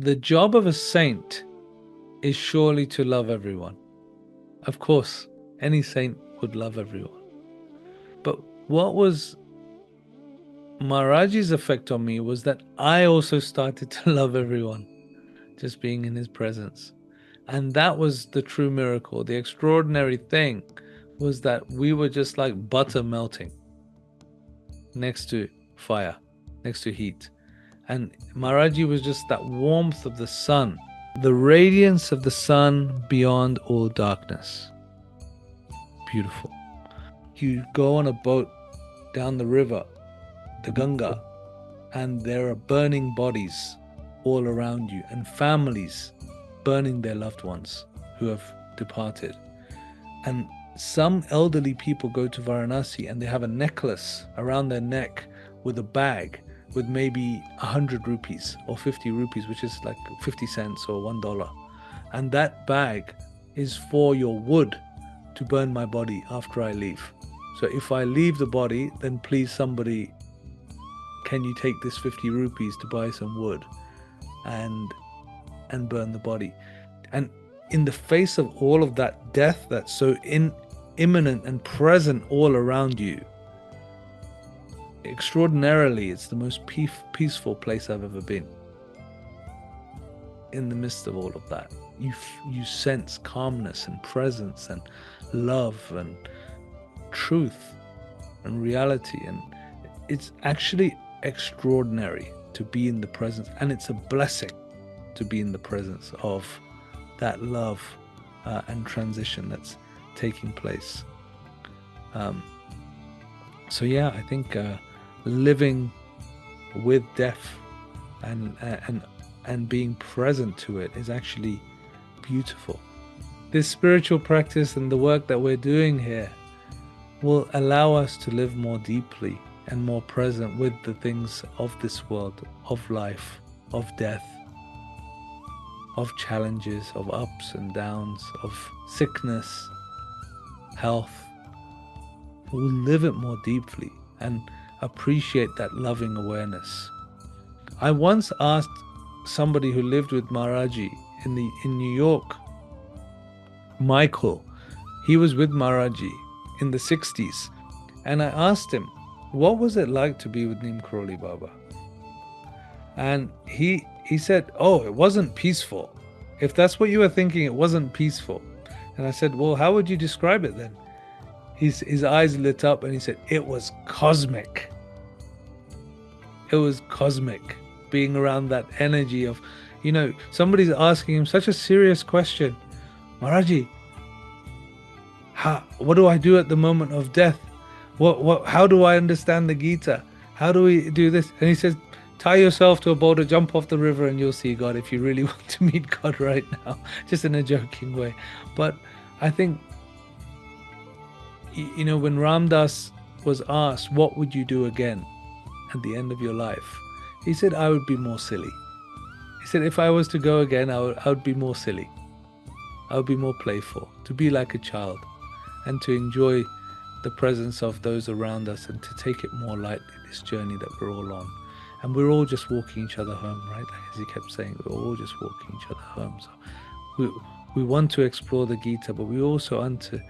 The job of a saint is surely to love everyone. Of course, any saint would love everyone. But what was Maharaji's effect on me was that I also started to love everyone, just being in his presence. And that was the true miracle. The extraordinary thing was that we were just like butter melting next to fire, next to heat. And Maharaji was just that warmth of the sun, the radiance of the sun beyond all darkness. Beautiful. You go on a boat down the river, the Ganga, and there are burning bodies all around you and families burning their loved ones who have departed. And some elderly people go to Varanasi and they have a necklace around their neck with a bag with maybe 100 rupees or 50 rupees, which is like 50 cents or $1. And that bag is for your wood to burn my body after I leave. So if I leave the body, then please somebody, can you take this 50 rupees to buy some wood and burn the body? And in the face of all of that death that's so imminent and present all around you, extraordinarily, it's the most peaceful place I've ever been. In the midst of all of that, you sense calmness and presence and love and truth and reality, and it's actually extraordinary to be in the presence, and it's a blessing to be in the presence of that love and transition that's taking place. So yeah, I think living with death and being present to it is actually beautiful. This spiritual practice and the work that we're doing here will allow us to live more deeply and more present with the things of this world, of life, of death, of challenges, of ups and downs, of sickness, health. We'll live it more deeply and appreciate that loving awareness. I once asked somebody who lived with Maharaji in New York, Michael, he was with Maharaji in the 60s, and I asked him, what was it like to be with Neem Karoli Baba? And he said, oh, it wasn't peaceful. If that's what you were thinking, it wasn't peaceful. And I said, well, how would you describe it then? His eyes lit up and he said, it was cosmic. It was cosmic, being around that energy of, somebody's asking him such a serious question. Maharaji, what do I do at the moment of death? How do I understand the Gita? How do we do this? And he says, tie yourself to a boulder, jump off the river, and you'll see God if you really want to meet God right now. Just in a joking way. But I think, when Ram Dass was asked, what would you do again at the end of your life? He said, I would be more silly. He said, if I was to go again, I would be more silly. I would be more playful, to be like a child, and to enjoy the presence of those around us and to take it more lightly, this journey that we're all on. And we're all just walking each other home, right? Like as he kept saying, we're all just walking each other home. So we want to explore the Gita, but we also want to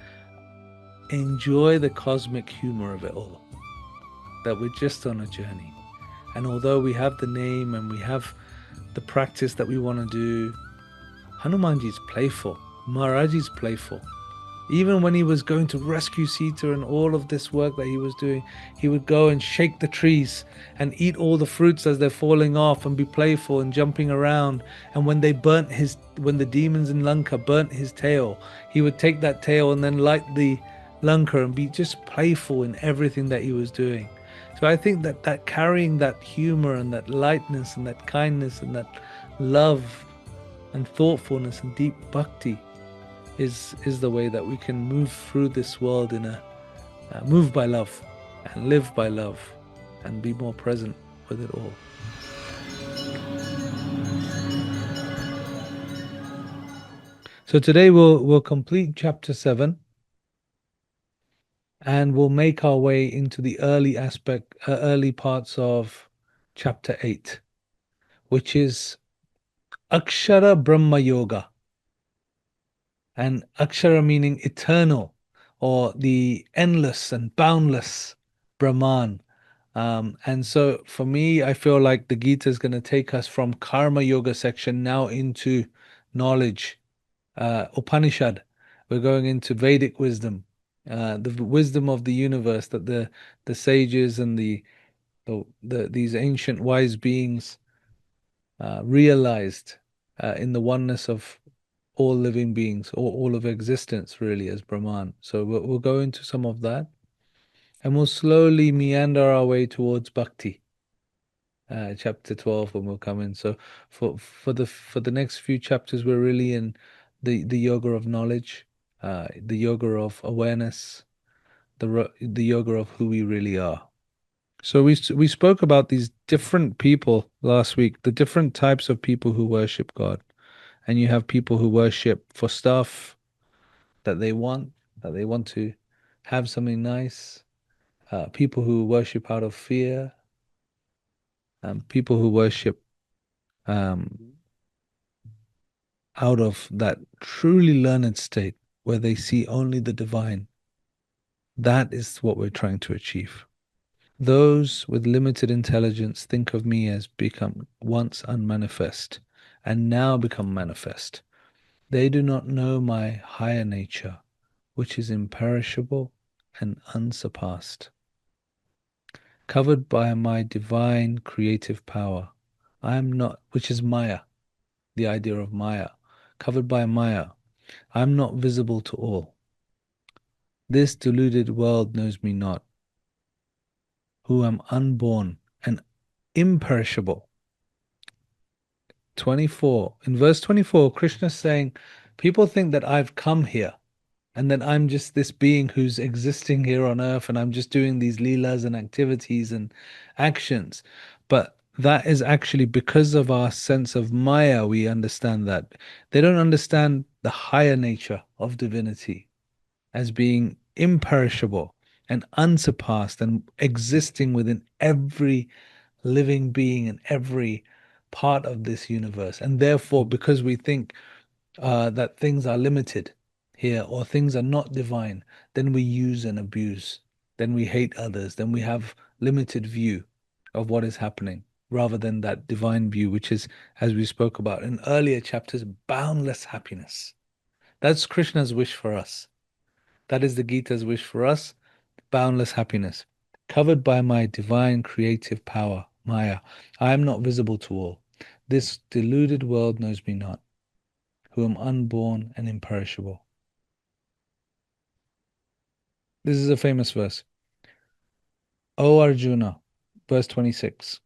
enjoy the cosmic humor of it all, that we're just on a journey. And although we have the name and we have the practice that we want to do, Hanumanji's playful, Maharaji's playful. Even when he was going to rescue Sita and all of this work that he was doing, he would go and shake the trees and eat all the fruits as they're falling off and be playful and jumping around. And when the demons in Lanka burnt his tail, he would take that tail and then light the Lanka and be just playful in everything that he was doing. So I think that carrying that humor and that lightness and that kindness and that love and thoughtfulness and deep bhakti is the way that we can move through this world in a move by love and live by love and be more present with it all. So today we'll complete chapter 7 and we'll make our way into the early parts of chapter 8, which is Akshara Brahma Yoga, and Akshara meaning eternal or the endless and boundless Brahman. And so for me, I feel like the Gita is going to take us from Karma Yoga section now into knowledge, Upanishad. We're going into Vedic wisdom, the wisdom of the universe that the sages and these ancient wise beings realized in the oneness of all living beings, or all of existence, really, as Brahman. So we'll go into some of that, and we'll slowly meander our way towards Bhakti, chapter 12, when we'll come in. So for the next few chapters, we're really in the yoga of knowledge, the yoga of awareness, the yoga of who we really are. So we spoke about these different people last week, the different types of people who worship God. And you have people who worship for stuff that they want to have something nice. People who worship out of fear. People who worship um, out of that truly learned state where they see only the divine. That is what we're trying to achieve. Those with limited intelligence think of me as become once unmanifest and now become manifest. They do not know my higher nature, which is imperishable and unsurpassed. Covered by my divine creative power, I am not, which is Maya, the idea of Maya. Covered by Maya, I am not visible to all. This deluded world knows me not, who am unborn and imperishable. 24. In verse 24, Krishna is saying, people think that I've come here and that I'm just this being who's existing here on earth and I'm just doing these leelas and activities and actions. But that is actually because of our sense of Maya, we understand that. They don't understand the higher nature of divinity as being imperishable and unsurpassed and existing within every living being and every part of this universe. And therefore, because we think that things are limited here or things are not divine, then we use and abuse. Then we hate others. Then we have limited view of what is happening rather than that divine view, which is, as we spoke about in earlier chapters, boundless happiness. That's Krishna's wish for us. That is the Gita's wish for us, boundless happiness. Covered by my divine creative power, Maya, I am not visible to all. This deluded world knows me not, who am unborn and imperishable. This is a famous verse. O Arjuna, verse 26.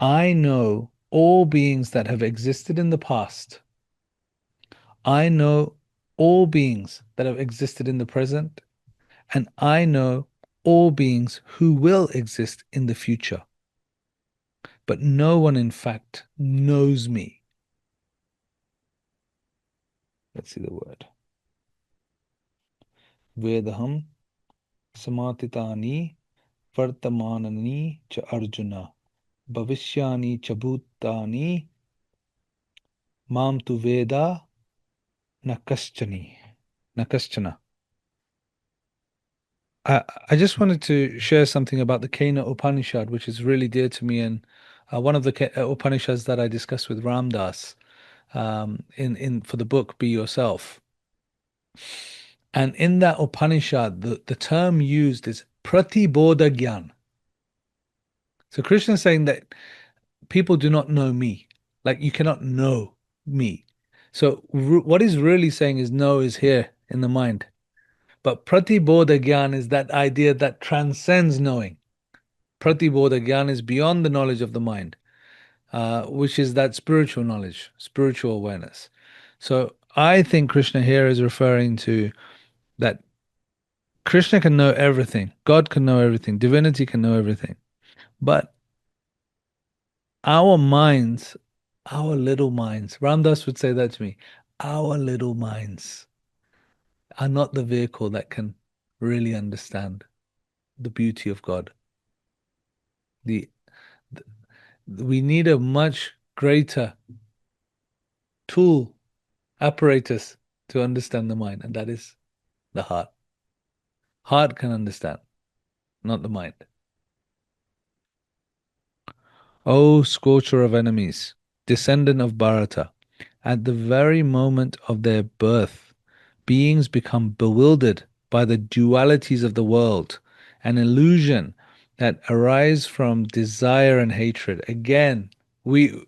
I know all beings that have existed in the past. I know all beings that have existed in the present. And I know all beings who will exist in the future. But no one, in fact, knows me. Let's see the word. Vedaham samatitani vartamanani cha Arjuna bhavishyani cha bhutani mam tu veda nakaschani nakaschana. I just wanted to share something about the Kena Upanishad, which is really dear to me, and one of the Upanishads that I discussed with Ram Dass in for the book Be Yourself. And in that Upanishad, the term used is Pratibodha Gyan. So Krishna is saying that people do not know me. Like you cannot know me. So what he's really saying is know is here in the mind. But Pratibodha Gyan is that idea that transcends knowing. Pratibodha Gyan is beyond the knowledge of the mind, which is that spiritual knowledge, spiritual awareness. So I think Krishna here is referring to that Krishna can know everything, God can know everything, divinity can know everything. But our minds, our little minds, Ramdas would say that to me, our little minds are not the vehicle that can really understand the beauty of God. The, we need a much greater tool, apparatus to understand the mind, and that is the heart. Heart can understand, not the mind. O scorcher of enemies, descendant of Bharata, at the very moment of their birth, beings become bewildered by the dualities of the world, an illusion that arise from desire and hatred. Again,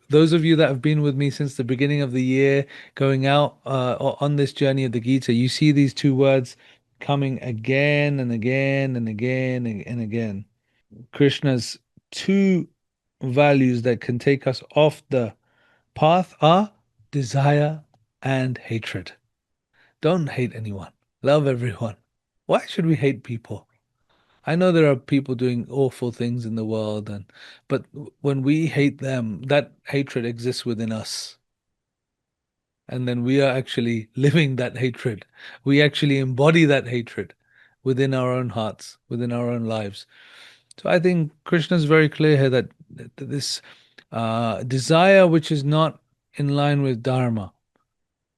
those of you that have been with me since the beginning of the year, going out on this journey of the Gita, you see these two words coming again and again and again and again. Krishna's two values that can take us off the path are desire and hatred. Don't hate anyone. Love everyone. Why should we hate people? I know there are people doing awful things in the world, but when we hate them, that hatred exists within us. And then we are actually living that hatred. We actually embody that hatred within our own hearts, within our own lives. So I think Krishna is very clear here that this desire which is not in line with Dharma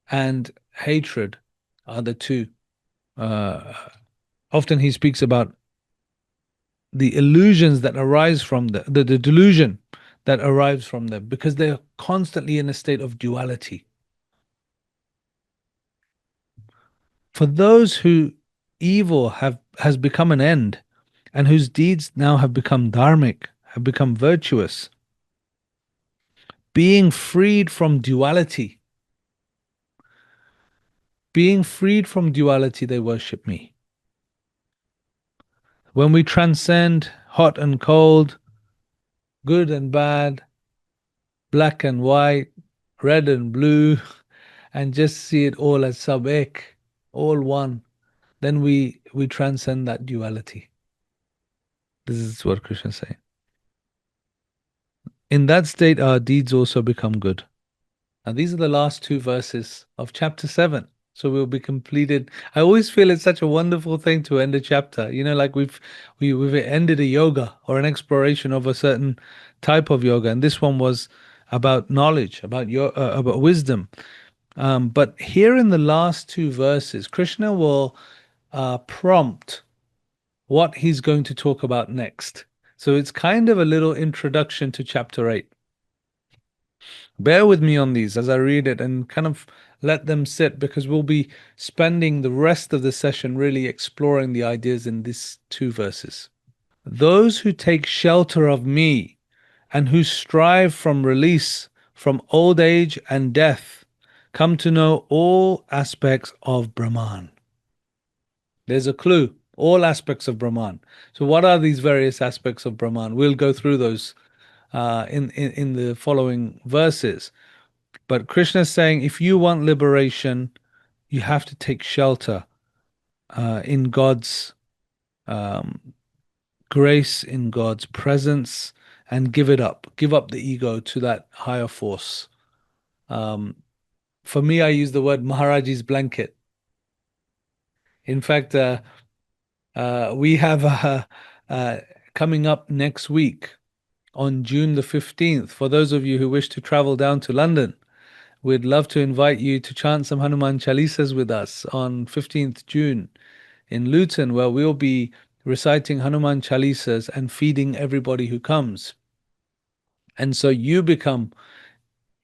and hatred are the two. Uh, Often he speaks about the illusions that arise from the delusion that arrives from them because they're constantly in a state of duality. For those who evil has become an end and whose deeds now have become dharmic, have become virtuous, being freed from duality, they worship me. When we transcend hot and cold, good and bad, black and white, red and blue, and just see it all as sub-ek, all one, then we transcend that duality. This is what Krishna is saying. In that state, our deeds also become good. And these are the last two verses of chapter 7. So we'll be completed. I always feel it's such a wonderful thing to end a chapter. You know, like we've ended a yoga or an exploration of a certain type of yoga, and this one was about knowledge, about wisdom. But here in the last two verses, Krishna will prompt what he's going to talk about next. So it's kind of a little introduction to chapter 8. Bear with me on these as I read it and kind of let them sit because we'll be spending the rest of the session really exploring the ideas in these two verses. Those who take shelter of me and who strive from release from old age and death come to know all aspects of Brahman. There's a clue. All aspects of Brahman. So, what are these various aspects of Brahman? We'll go through those in the following verses. But Krishna is saying, if you want liberation, you have to take shelter in God's um, grace, in God's presence, and give it up. Give up the ego to that higher force. Um, for me, I use the word Maharaji's blanket. In fact, we have coming up next week on June the 15th. For those of you who wish to travel down to London, we'd love to invite you to chant some Hanuman Chalisas with us on 15th June in Luton, where we'll be reciting Hanuman Chalisas and feeding everybody who comes. And so you become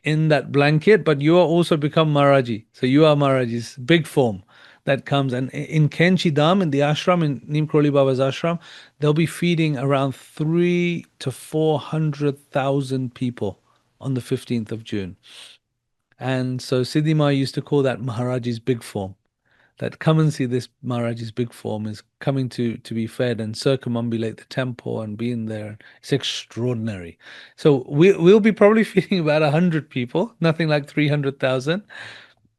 in that blanket, but you are also become Maharaji. So you are Maharaji's big form that comes. And in Kenchi Dham, in the ashram, in Neem Karoli Baba's ashram, they'll be feeding around 3 to 400,000 people on the 15th of June. And so Siddhima used to call that Maharaji's big form. That come and see this Maharaji's big form is coming to be fed and circumambulate the temple and be in there. It's extraordinary. So we'll be probably feeding about 100 people, nothing like 300,000.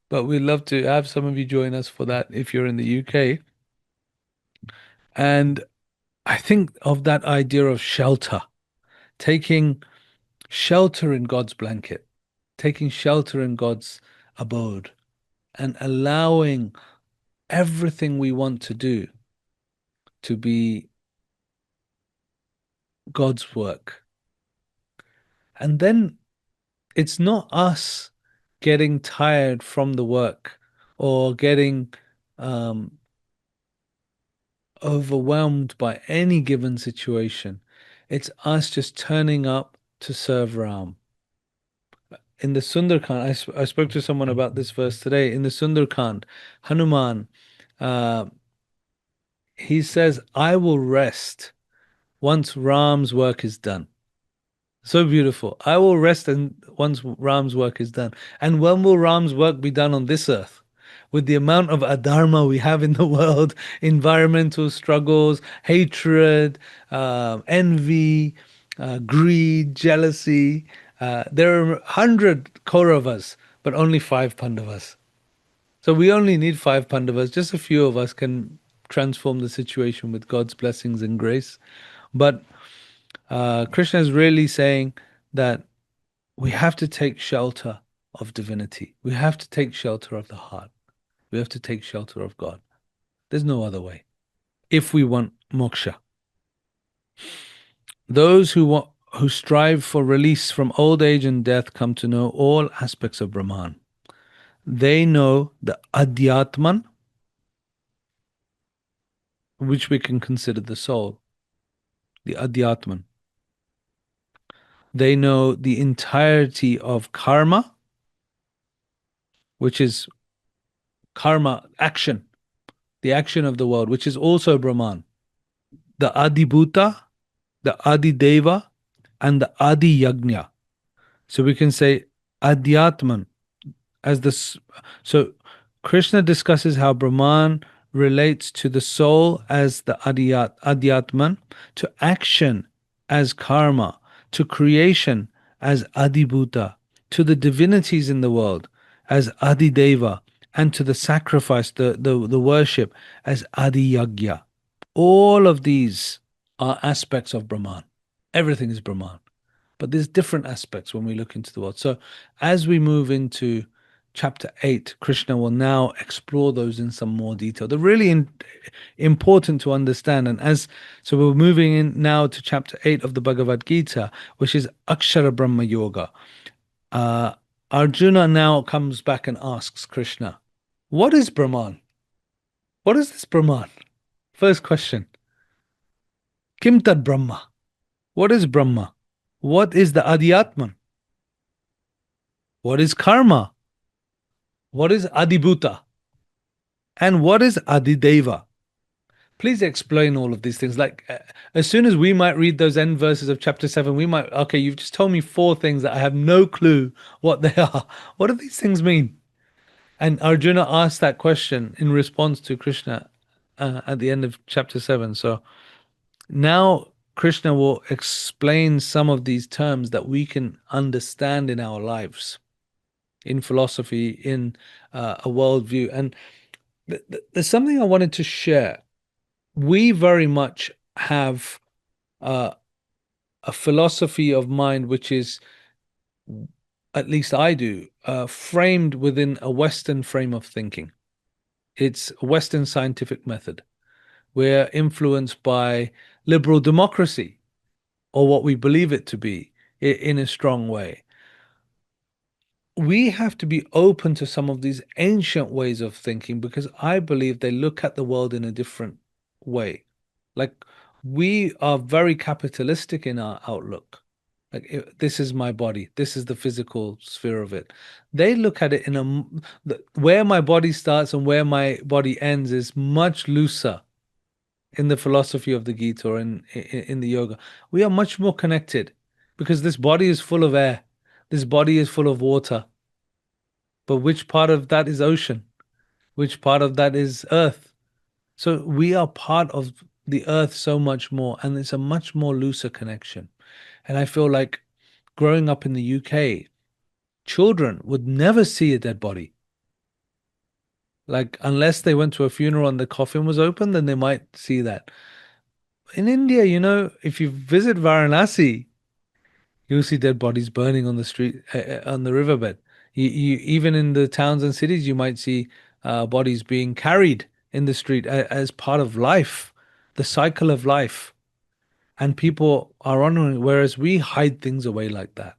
But we'd love to have some of you join us for that if you're in the UK. And I think of that idea of shelter, taking shelter in God's blanket, taking shelter in God's abode, and allowing everything we want to do to be God's work. And then it's not us getting tired from the work or getting um, overwhelmed by any given situation. It's us just turning up to serve Ram. In the Sundarkand, I spoke to someone about this verse today. In the Sundarkand, Hanuman, uh, he says, I will rest once Ram's work is done. So beautiful. I will rest and once Ram's work is done. And when will Ram's work be done on this earth? With the amount of adharma we have in the world, environmental struggles, hatred, envy, greed, jealousy. There are 100 Kauravas, but only 5 Pandavas. So we only need 5 Pandavas. Just a few of us can transform the situation with God's blessings and grace. But Krishna is really saying that we have to take shelter of divinity. We have to take shelter of the heart. We have to take shelter of God. There's no other way. If we want moksha, those who strive for release from old age and death come to know all aspects of Brahman. They know the Adhyatman, which we can consider the soul, the Adhyatman. They know the entirety of karma, which is karma, action, the action of the world, which is also Brahman. The Adibhuta, the Adideva, and the Adi Yajna. So we can say Adhyatman as the. So Krishna discusses how Brahman relates to the soul as the Adhyatman, to action as karma, to creation as Adibhuta, to the divinities in the world as Adideva, and to the sacrifice, the worship as Adi Yajna. All of these are aspects of Brahman. Everything is Brahman. But there's different aspects when we look into the world. So as we move into chapter 8, Krishna will now explore those in some more detail. They're really important to understand. And so we're moving in now to chapter 8 of the Bhagavad Gita, which is Akshara Brahma Yoga. Arjuna now comes back and asks Krishna, what is Brahman? What is this Brahman? First question. Kim tad Brahma? What is Brahma? What is the Adhyatman? What is karma? What is Adibhuta? And what is Adideva? Please explain all of these things. Like, as soon as we might read those end verses of chapter 7, we might, okay, you've just told me 4 things that I have no clue what they are. What do these things mean? And Arjuna asked that question in response to Krishna at the end of chapter 7. So now Krishna will explain some of these terms that we can understand in our lives, in philosophy, in a worldview. And there's something I wanted to share. We very much have a philosophy of mind which is, at least I do, framed within a Western frame of thinking. It's a Western scientific method. We're influenced by liberal democracy, or what we believe it to be, in a strong way. We have to be open to some of these ancient ways of thinking because I believe they look at the world in a different way. Like, we are very capitalistic in our outlook. Like, this is my body, this is the physical sphere of it. They look at it in where my body starts and where my body ends is much looser in the philosophy of the Gita or in the yoga. We are much more connected because this body is full of air, this body is full of water. But which part of that is ocean? Which part of that is earth? So we are part of the earth so much more, and it's a much more looser connection. And I feel like growing up in the UK, children would never see a dead body. Like, unless they went to a funeral and the coffin was open, then they might see that. In India, if you visit Varanasi, you'll see dead bodies burning on the street, on the riverbed. Even in the towns and cities, you might see bodies being carried in the street as part of life, the cycle of life. And people are honoring, whereas we hide things away like that.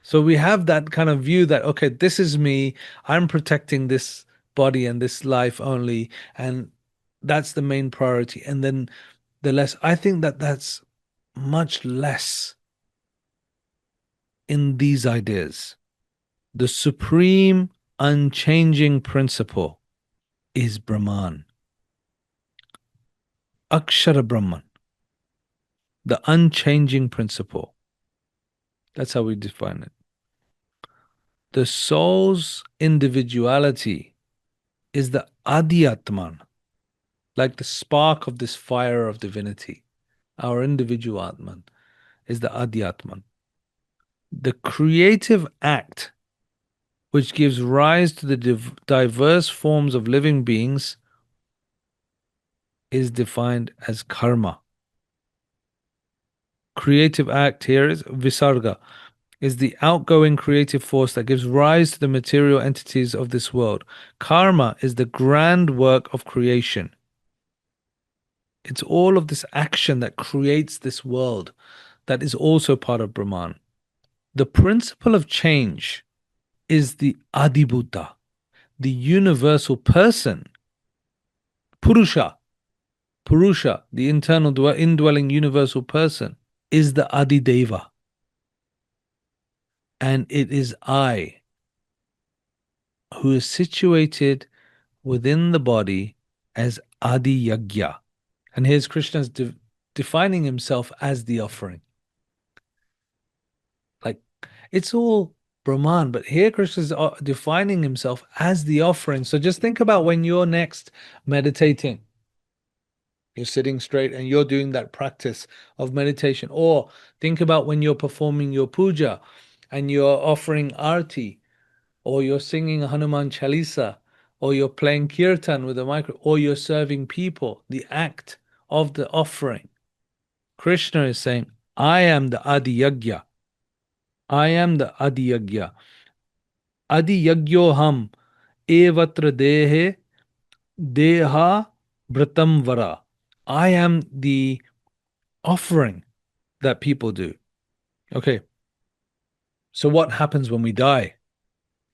So we have that kind of view that, okay, this is me, I'm protecting this body and this life only, and that's the main priority. And then the less, I think that that's much less in these ideas. The supreme, unchanging principle is Brahman, Akshara Brahman, the unchanging principle. That's how we define it. The soul's individuality is the Adhyatman, like the spark of this fire of divinity. Our individual Atman is the Adhyatman. The creative act which gives rise to the diverse forms of living beings is defined as karma. Creative act here is visarga, is the outgoing creative force that gives rise to the material entities of this world. Karma is the grand work of creation. It's all of this action that creates this world that is also part of Brahman. The principle of change is the Adibhuta, the universal person. Purusha, Purusha, the internal indwelling universal person, is the Adideva. And it is I who is situated within the body as Adi Yagya. And here's Krishna's defining himself as the offering. Like, it's all Brahman, but here Krishna's defining himself as the offering. So just think about when you're next meditating. You're sitting straight and you're doing that practice of meditation. Or think about when you're performing your puja and you're offering arti, or you're singing a Hanuman Chalisa, or you're playing kirtan with a micro, or you're serving people, the act of the offering. Krishna is saying, I am the Adi Yagya. I am the Adi Yagya. Adi Yagyoham evatra dehe deha vratam vara. I am the offering that people do. Okay. So what happens when we die?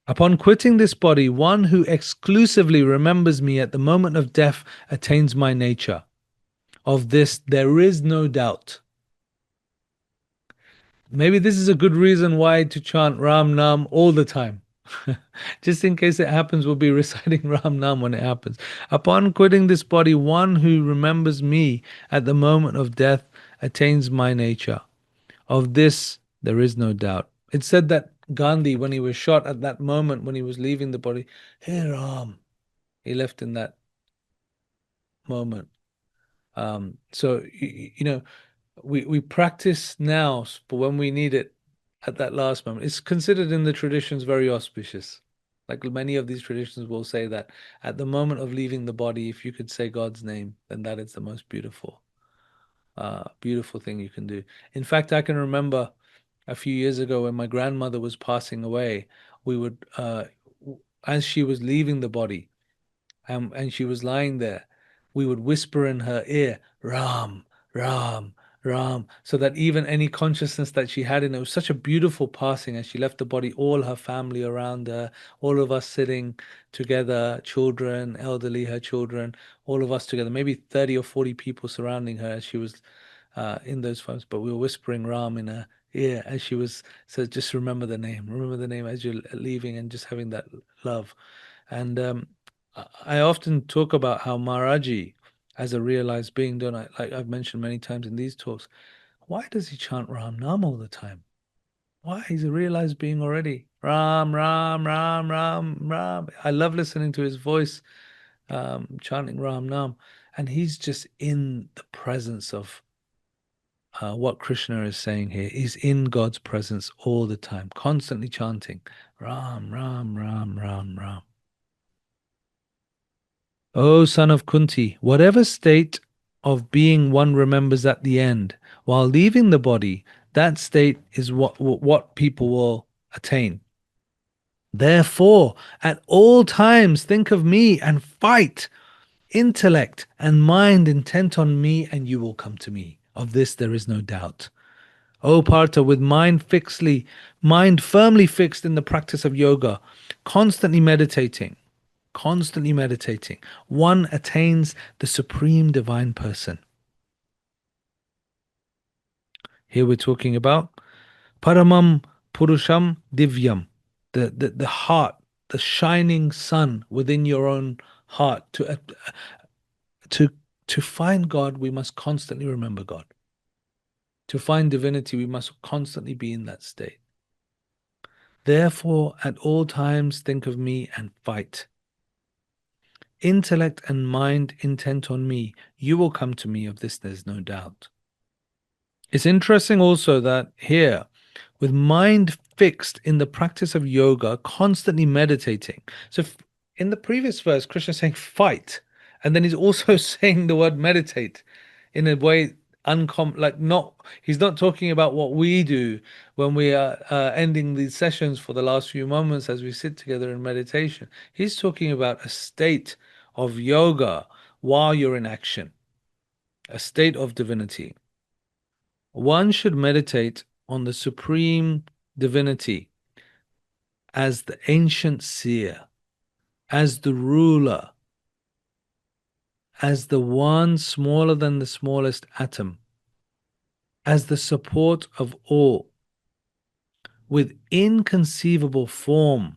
Upon quitting this body, one who exclusively remembers me at the moment of death attains my nature. Of this, there is no doubt. Maybe this is a good reason why to chant Ram Nam all the time. Just in case it happens, we'll be reciting Ram Nam when it happens. Upon quitting this body, one who remembers me at the moment of death attains my nature. Of this, there is no doubt. It's said that Gandhi, when he was shot at that moment, when he was leaving the body, hey Ram, he left in that moment. So, we practice now, but when we need it at that last moment, it's considered in the traditions very auspicious. Like many of these traditions will say that at the moment of leaving the body, if you could say God's name, then that is the most beautiful thing you can do. In fact, I can remember a few years ago when my grandmother was passing away, we would, as she was leaving the body, and she was lying there, we would whisper in her ear, Ram, Ram, Ram, so that even any consciousness that she had in it was such a beautiful passing as she left the body, all her family around her, all of us sitting together, children, elderly, her children, all of us together, maybe 30 or 40 people surrounding her as she was in those phones, but we were whispering Ram in her ear as she was, so just remember the name as you're leaving, and just having that love. And I often talk about how Maharaji, as a realized being, don't I? Like I've mentioned many times in these talks, why does he chant Ram Nam all the time? Why? He's a realized being already. Ram, Ram, Ram, Ram, Ram. I love listening to his voice chanting Ram Nam. And he's just in the presence of what Krishna is saying here. He's in God's presence all the time, constantly chanting Ram, Ram, Ram, Ram, Ram. O son of Kunti, whatever state of being one remembers at the end, while leaving the body, that state is what people will attain. Therefore, at all times think of me and fight, intellect and mind intent on me, and you will come to me. Of this there is no doubt. O Partha, with mind firmly fixed in the practice of yoga, constantly meditating, one attains the supreme divine person. Here we're talking about Paramam Purusham Divyam, the heart, the shining sun within your own heart. To to find God, we must constantly remember God. To find divinity, we must constantly be in that state. Therefore, at all times, think of me and fight. Intellect and mind intent on me, you will come to me, of this there's no doubt. It's interesting also that here, with mind fixed in the practice of yoga, constantly meditating. So in the previous verse, Krishna is saying fight, and then he's also saying the word meditate in a way like not he's not talking about what we do when we are ending these sessions for the last few moments as we sit together in meditation. He's talking about a state of yoga while you're in action, a state of divinity. One should meditate on the supreme divinity as the ancient seer, as the ruler, as the one smaller than the smallest atom, as the support of all, with inconceivable form,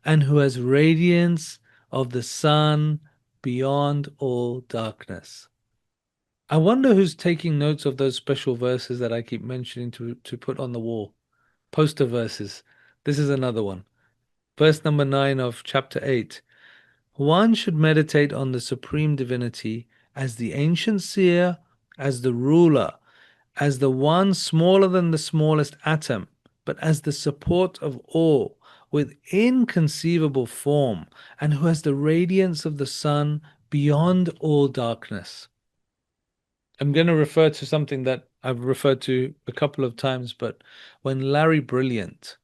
and who has radiance of the sun beyond all darkness. I wonder who's taking notes of those special verses that I keep mentioning to put on the wall. Poster verses. This is another one. Verse number 9 of chapter 8. One should meditate on the supreme divinity as the ancient seer, as the ruler, as the one smaller than the smallest atom, but as the support of all, with inconceivable form, and who has the radiance of the sun beyond all darkness. I'm going to refer to something that I've referred to a couple of times, but when Larry Brilliant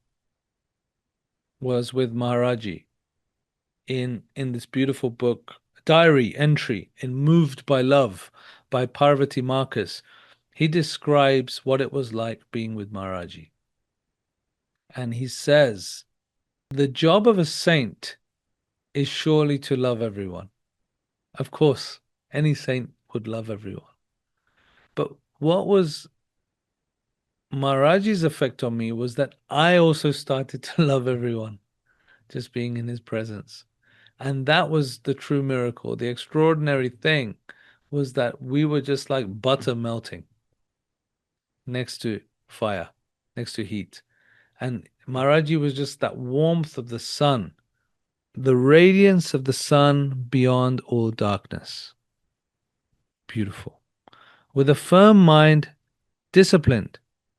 was with Maharaji in this beautiful book, diary entry in Moved by Love by Parvati Marcus, he describes what it was like being with Maharaji. And he says, the job of a saint is surely to love everyone. Of course, any saint would love everyone. But what was Maharaji's effect on me was that I also started to love everyone, just being in his presence. And that was the true miracle. The extraordinary thing was that we were just like butter melting next to fire, next to heat. And Maharaji was just that warmth of the sun, the radiance of the sun beyond all darkness. Beautiful. With a firm mind, disciplined,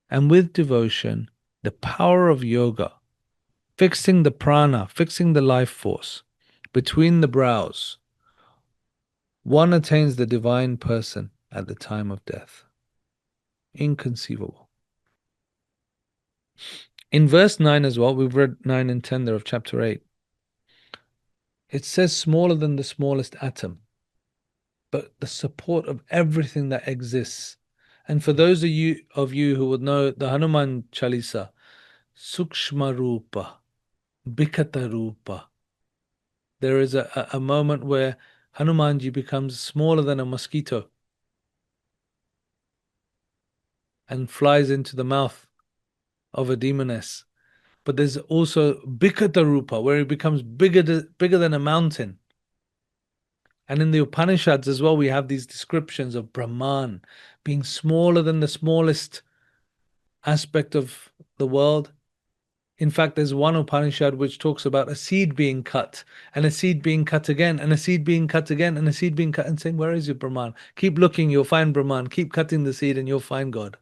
and with devotion, the power of yoga, fixing the prana, fixing the life force between the brows, one attains the divine person at the time of death. Inconceivable. In verse 9 as well, we've read 9 and 10 there of chapter 8. It says smaller than the smallest atom, but the support of everything that exists. And for those of you who would know the Hanuman Chalisa, Sukshma Rupa, Bhikata Rupa, there is a moment where Hanumanji becomes smaller than a mosquito and flies into the mouth of a demoness. But there's also Bhikata Rupa, where he becomes bigger than a mountain. And in the Upanishads as well, we have these descriptions of Brahman being smaller than the smallest aspect of the world. In fact, there's one Upanishad which talks about a seed being cut, and a seed being cut again, and a seed being cut again, and a seed being cut, and saying, where is your Brahman? Keep looking, you'll find Brahman. Keep cutting the seed and you'll find God.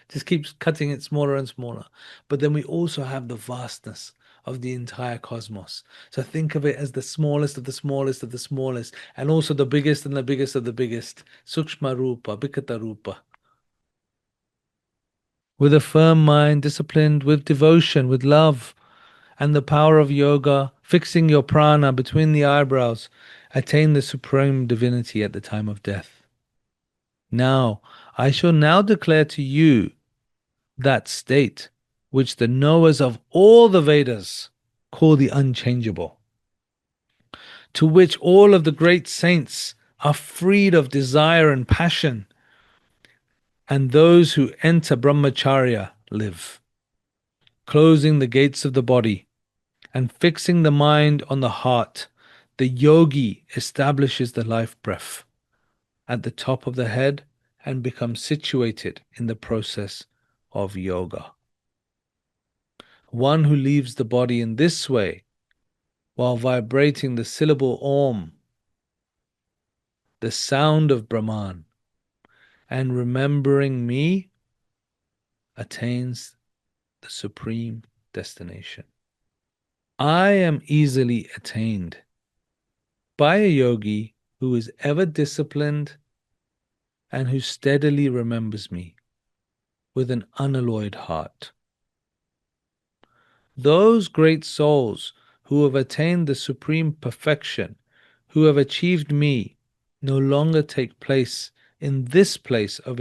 Just keeps cutting it smaller and smaller. But then we also have the vastness of the entire cosmos. So think of it as the smallest of the smallest of the smallest, and also the biggest and the biggest of the biggest. Sukshma Rupa, Bhikata Rupa. With a firm mind, disciplined, with devotion, with love, and the power of yoga, fixing your prana between the eyebrows, attain the supreme divinity at the time of death. Now, I shall now declare to you that state which the knowers of all the Vedas call the unchangeable, to which all of the great saints are freed of desire and passion, and those who enter brahmacharya live, closing the gates of the body and fixing the mind on the heart. The yogi establishes the life breath at the top of the head and becomes situated in the process of yoga. One who leaves the body in this way while vibrating the syllable Om, the sound of Brahman, and remembering me, attains the supreme destination. I am easily attained by a yogi who is ever disciplined and who steadily remembers me with an unalloyed heart. Those great souls who have attained the supreme perfection, who have achieved me, no longer take place in this place of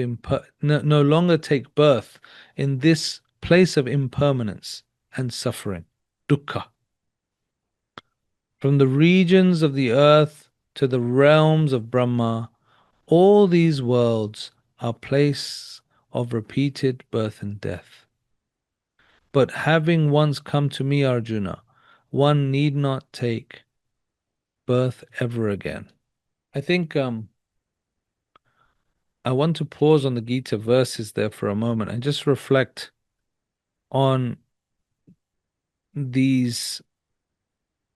no longer take birth in this place of impermanence and suffering, dukkha. From the regions of the earth to the realms of Brahma, all these worlds are places of repeated birth and death. But having once come to me, Arjuna, one need not take birth ever again. I think I want to pause on the Gita verses there for a moment and just reflect on these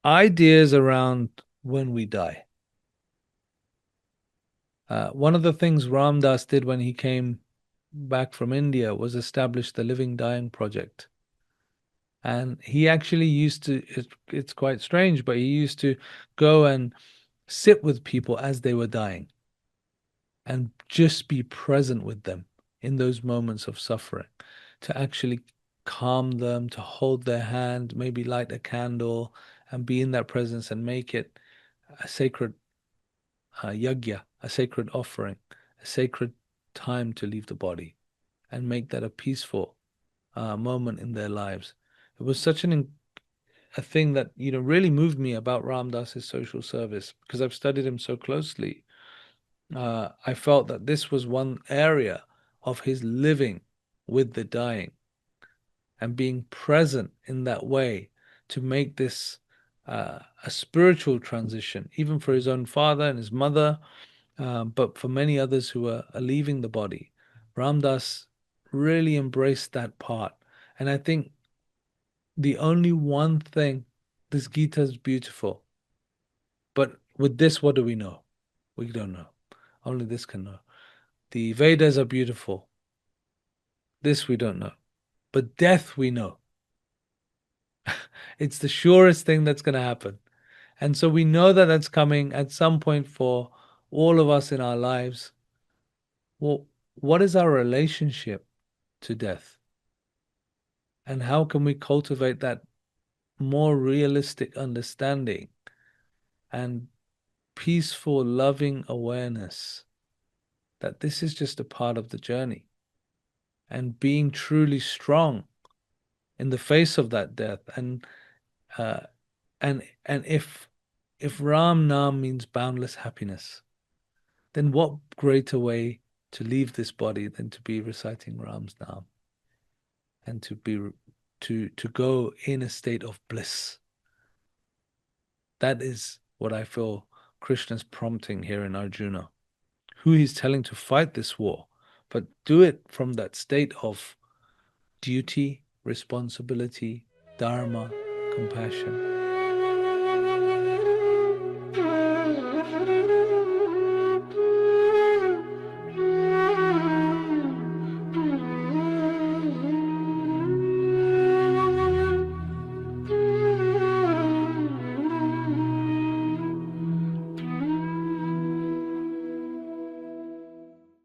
ideas around when we die. One of the things Ram Dass did when he came back from India was establish the Living Dying Project. And he actually used to, it's quite strange, but he used to go and sit with people as they were dying and just be present with them in those moments of suffering, to actually calm them, to hold their hand, maybe light a candle and be in that presence and make it a sacred yajna, a sacred offering, a sacred time to leave the body, and make that a peaceful moment in their lives. It was such a thing that really moved me about Ram Dass's social service, because I've studied him so closely. I felt that this was one area of his living with the dying and being present in that way to make this a spiritual transition, even for his own father and his mother, but for many others who are leaving the body. Ram Dass really embraced that part. And I think the only one thing, this Gita is beautiful, but with this, what do we know? We don't know. Only this can know. The Vedas are beautiful. This we don't know. But death we know. It's the surest thing that's going to happen. And so we know that that's coming at some point for all of us in our lives. Well, what is our relationship to death? And how can we cultivate that more realistic understanding and peaceful, loving awareness that this is just a part of the journey, and being truly strong in the face of that death. Uh, and if Ram Nam means boundless happiness, then what greater way to leave this body than to be reciting Ram's Nam and to go in a state of bliss. That is what I feel Krishna's prompting here in Arjuna, who he's telling to fight this war, but do it from that state of duty, responsibility, dharma, compassion,